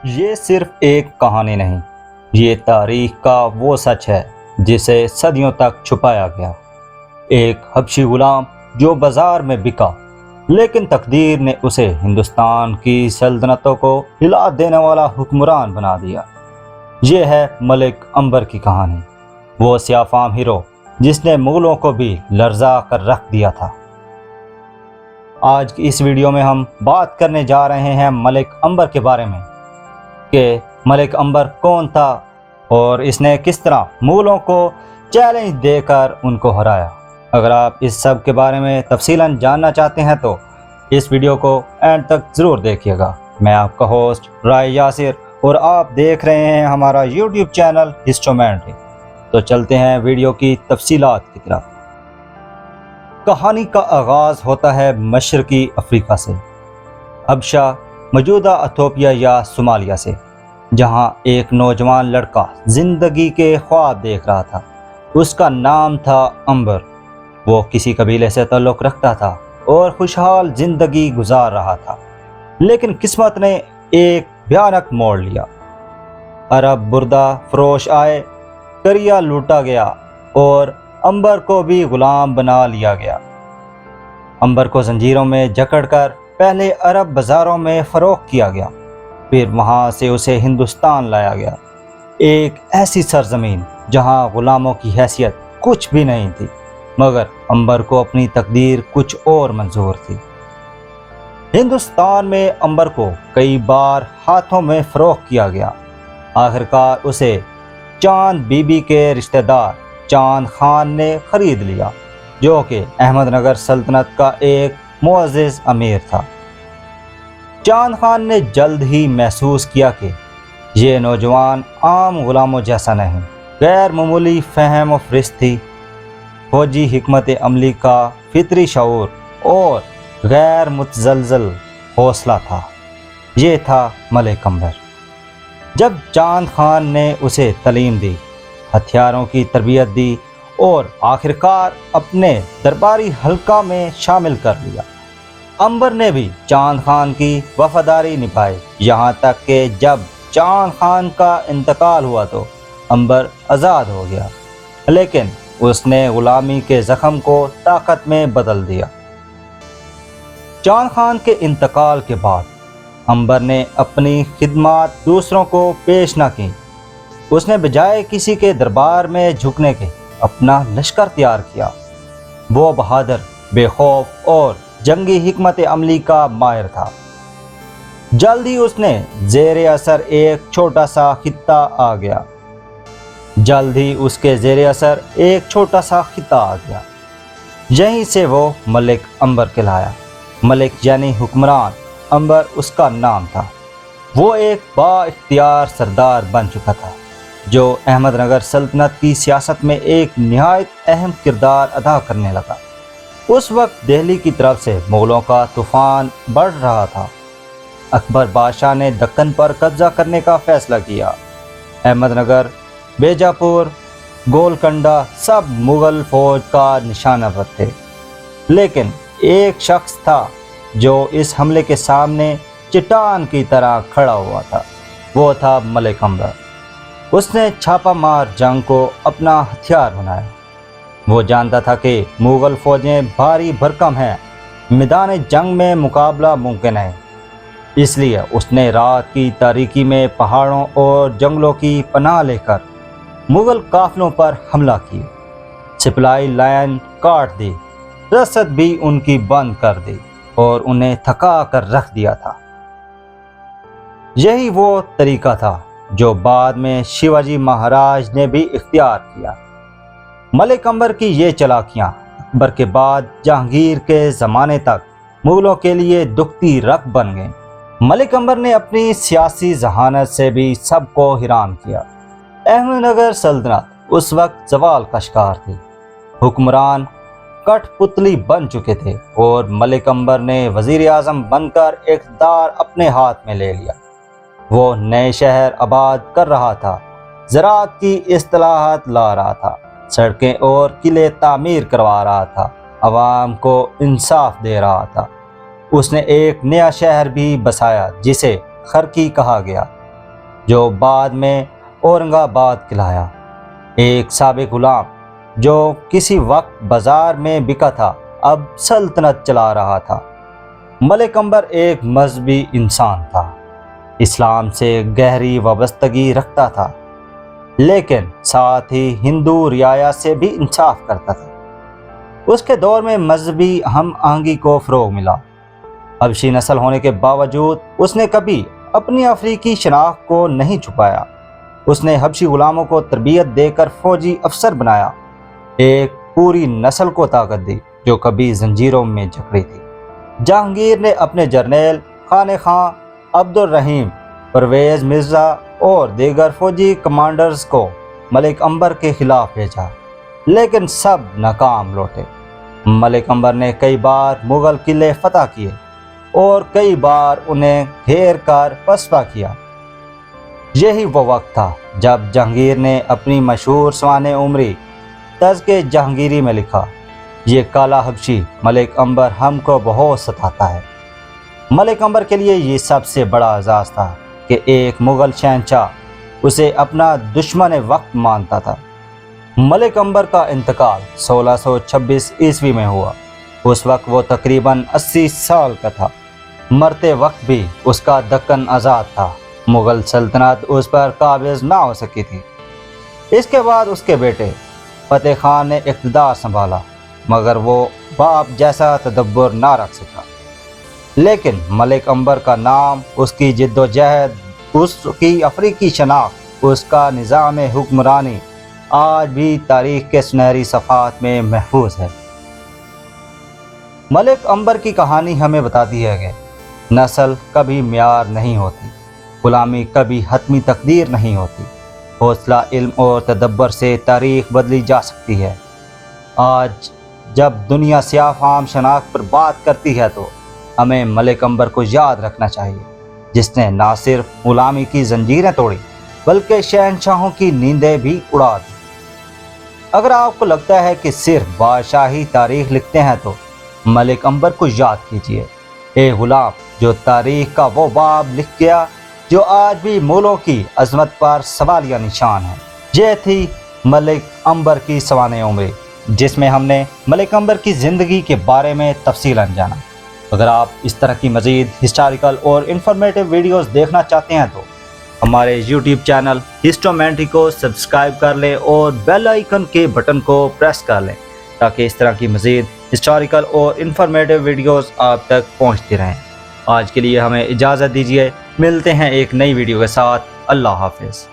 یہ صرف ایک کہانی نہیں، یہ تاریخ کا وہ سچ ہے جسے صدیوں تک چھپایا گیا۔ ایک حبشی غلام جو بازار میں بکا، لیکن تقدیر نے اسے ہندوستان کی سلطنتوں کو ہلا دینے والا حکمران بنا دیا۔ یہ ہے ملک عنبر کی کہانی، وہ سیاہ فام ہیرو جس نے مغلوں کو بھی لرزا کر رکھ دیا تھا۔ آج کی اس ویڈیو میں ہم بات کرنے جا رہے ہیں ملک عنبر کے بارے میں کہ ملک عنبر کون تھا اور اس نے کس طرح مغلوں کو چیلنج دے کر ان کو ہرایا۔ اگر آپ اس سب کے بارے میں تفصیلاً جاننا چاہتے ہیں تو اس ویڈیو کو اینڈ تک ضرور دیکھیے گا۔ میں آپ کا ہوسٹ رائے یاسر اور آپ دیکھ رہے ہیں ہمارا یوٹیوب چینل ہسٹومینٹری۔ تو چلتے ہیں ویڈیو کی تفصیلات کی طرف۔ کہانی کا آغاز ہوتا ہے مشرقی افریقہ سے، حبشہ موجودہ ایتھوپیا یا صومالیہ سے، جہاں ایک نوجوان لڑکا زندگی کے خواب دیکھ رہا تھا۔ اس کا نام تھا عنبر۔ وہ کسی قبیلے سے تعلق رکھتا تھا اور خوشحال زندگی گزار رہا تھا، لیکن قسمت نے ایک بھیانک موڑ لیا۔ عرب بردہ فروش آئے، قریہ لوٹا گیا اور عنبر کو بھی غلام بنا لیا گیا۔ عنبر کو زنجیروں میں جکڑ کر پہلے عرب بازاروں میں فروخت کیا گیا، پھر وہاں سے اسے ہندوستان لایا گیا، ایک ایسی سرزمین جہاں غلاموں کی حیثیت کچھ بھی نہیں تھی، مگر عنبر کو اپنی تقدیر کچھ اور منظور تھی۔ ہندوستان میں عنبر کو کئی بار ہاتھوں میں فروخت کیا گیا۔ آخرکار اسے چاند بی بی کے رشتہ دار چاند خان نے خرید لیا، جو کہ احمد نگر سلطنت کا ایک معزز امیر تھا۔ چاند خان نے جلد ہی محسوس کیا کہ یہ نوجوان عام غلاموں جیسا نہیں، غیر معمولی فہم و فرست تھی، فوجی حکمت عملی کا فطری شعور اور غیر متزلزل حوصلہ تھا۔ یہ تھا ملک عنبر۔ جب چاند خان نے اسے تعلیم دی، ہتھیاروں کی تربیت دی اور آخرکار اپنے درباری حلقہ میں شامل کر لیا، عنبر نے بھی چاند خان کی وفاداری نبھائی، یہاں تک کہ جب چاند خان کا انتقال ہوا تو عنبر آزاد ہو گیا، لیکن اس نے غلامی کے زخم کو طاقت میں بدل دیا۔ چاند خان کے انتقال کے بعد عنبر نے اپنی خدمات دوسروں کو پیش نہ کی۔ اس نے بجائے کسی کے دربار میں جھکنے کے اپنا لشکر تیار کیا۔ وہ بہادر، بے خوف اور جنگی حکمت عملی کا ماہر تھا۔ جلد ہی اس نے زیر اثر ایک چھوٹا سا خطہ آ گیا۔ یہیں سے وہ ملک عنبر کہلایا۔ ملک یعنی حکمران، عنبر اس کا نام تھا۔ وہ ایک با اختیار سردار بن چکا تھا جو احمد نگر سلطنت کی سیاست میں ایک نہایت اہم کردار ادا کرنے لگا۔ اس وقت دہلی کی طرف سے مغلوں کا طوفان بڑھ رہا تھا۔ اکبر بادشاہ نے دکن پر قبضہ کرنے کا فیصلہ کیا۔ احمد نگر، بیجاپور، گولکنڈہ سب مغل فوج کا نشانہ پر تھے، لیکن ایک شخص تھا جو اس حملے کے سامنے چٹان کی طرح کھڑا ہوا تھا۔ وہ تھا ملک عنبر۔ اس نے چھاپا مار جنگ کو اپنا ہتھیار بنایا۔ وہ جانتا تھا کہ مغل فوجیں بھاری بھرکم ہیں، میدان جنگ میں مقابلہ ممکن ہے، اس لیے اس نے رات کی تاریکی میں پہاڑوں اور جنگلوں کی پناہ لے کر مغل قافلوں پر حملہ کیا، سپلائی لائن کاٹ دی، رسد بھی ان کی بند کر دی اور انہیں تھکا کر رکھ دیا تھا۔ یہی وہ طریقہ تھا جو بعد میں شیواجی مہاراج نے بھی اختیار کیا۔ ملک عنبر کی یہ چالاکیاں اکبر کے بعد جہانگیر کے زمانے تک مغلوں کے لیے دکھتی رکھ بن گئیں۔ ملک عنبر نے اپنی سیاسی ذہانت سے بھی سب کو حیران کیا۔ احمد نگر سلطنت اس وقت زوال کا شکار تھی، حکمران کٹھ پتلی بن چکے تھے اور ملک عنبر نے وزیر اعظم بن کر اقتدار اپنے ہاتھ میں لے لیا۔ وہ نئے شہر آباد کر رہا تھا، زراعت کی اصلاحات لا رہا تھا، سڑکیں اور قلعے تعمیر کروا رہا تھا، عوام کو انصاف دے رہا تھا۔ اس نے ایک نیا شہر بھی بسایا جسے خرکی کہا گیا، جو بعد میں اورنگ آباد کہلایا۔ ایک سابق غلام جو کسی وقت بازار میں بکا تھا اب سلطنت چلا رہا تھا۔ ملک عنبر ایک مذہبی انسان تھا، اسلام سے گہری وابستگی رکھتا تھا، لیکن ساتھ ہی ہندو رعایا سے بھی انصاف کرتا تھا۔ اس کے دور میں مذہبی ہم آہنگی کو فروغ ملا۔ حبشی نسل ہونے کے باوجود اس نے کبھی اپنی افریقی شناخت کو نہیں چھپایا۔ اس نے حبشی غلاموں کو تربیت دے کر فوجی افسر بنایا، ایک پوری نسل کو طاقت دی جو کبھی زنجیروں میں جکڑی تھی۔ جہانگیر نے اپنے جرنیل خانِ خاں، عبد الرحیم، پرویز مرزا اور دیگر فوجی کمانڈرز کو ملک عنبر کے خلاف بھیجا، لیکن سب ناکام لوٹے۔ ملک عنبر نے کئی بار مغل قلعے فتح کیے اور کئی بار انہیں گھیر کر پسپا کیا۔ یہی وہ وقت تھا جب جہانگیر نے اپنی مشہور سوانح عمری تذکرہ جہانگیری میں لکھا، یہ کالا حبشی ملک عنبر ہم کو بہت ستاتا ہے۔ ملک عنبر کے لیے یہ سب سے بڑا اعزاز تھا کہ ایک مغل شہنشاہ اسے اپنا دشمن وقت مانتا تھا۔ ملک عنبر کا انتقال 1626 عیسوی میں ہوا۔ اس وقت وہ تقریباً 80 سال کا تھا۔ مرتے وقت بھی اس کا دکن آزاد تھا، مغل سلطنت اس پر قابض نہ ہو سکی تھی۔ اس کے بعد اس کے بیٹے فتح خان نے اقتدار سنبھالا، مگر وہ باپ جیسا تدبر نہ رکھ سکا۔ لیکن ملک عنبر کا نام، اس کی جد و جہد، اس کی افریقی شناخت، اس کا نظام حکمرانی آج بھی تاریخ کے سنہری صفحات میں محفوظ ہے۔ ملک عنبر کی کہانی ہمیں بتاتی ہے کہ نسل کبھی معیار نہیں ہوتی، غلامی کبھی حتمی تقدیر نہیں ہوتی، حوصلہ، علم اور تدبر سے تاریخ بدلی جا سکتی ہے۔ آج جب دنیا سیاہ فام شناخت پر بات کرتی ہے تو ہمیں ملک عنبر کو یاد رکھنا چاہیے، جس نے نہ صرف غلامی کی زنجیریں توڑی بلکہ شہنشاہوں کی نیندیں بھی اڑا دی۔ اگر آپ کو لگتا ہے کہ صرف بادشاہی تاریخ لکھتے ہیں تو ملک عنبر کو یاد کیجیے، ایک غلام جو تاریخ کا وہ باب لکھ گیا جو آج بھی مغلوں کی عظمت پر سوالیہ نشان ہے۔ یہ تھی ملک عنبر کی سوانح عمری، جس میں ہم نے ملک عنبر کی زندگی کے بارے میں تفصیلاً جانا۔ اگر آپ اس طرح کی مزید ہسٹوریکل اور انفارمیٹیو ویڈیوز دیکھنا چاہتے ہیں تو ہمارے یوٹیوب چینل ہسٹومینٹری کو سبسکرائب کر لیں اور بیل آئیکن کے بٹن کو پریس کر لیں تاکہ اس طرح کی مزید ہسٹوریکل اور انفارمیٹیو ویڈیوز آپ تک پہنچتی رہیں۔ آج کے لیے ہمیں اجازت دیجیے، ملتے ہیں ایک نئی ویڈیو کے ساتھ۔ اللہ حافظ۔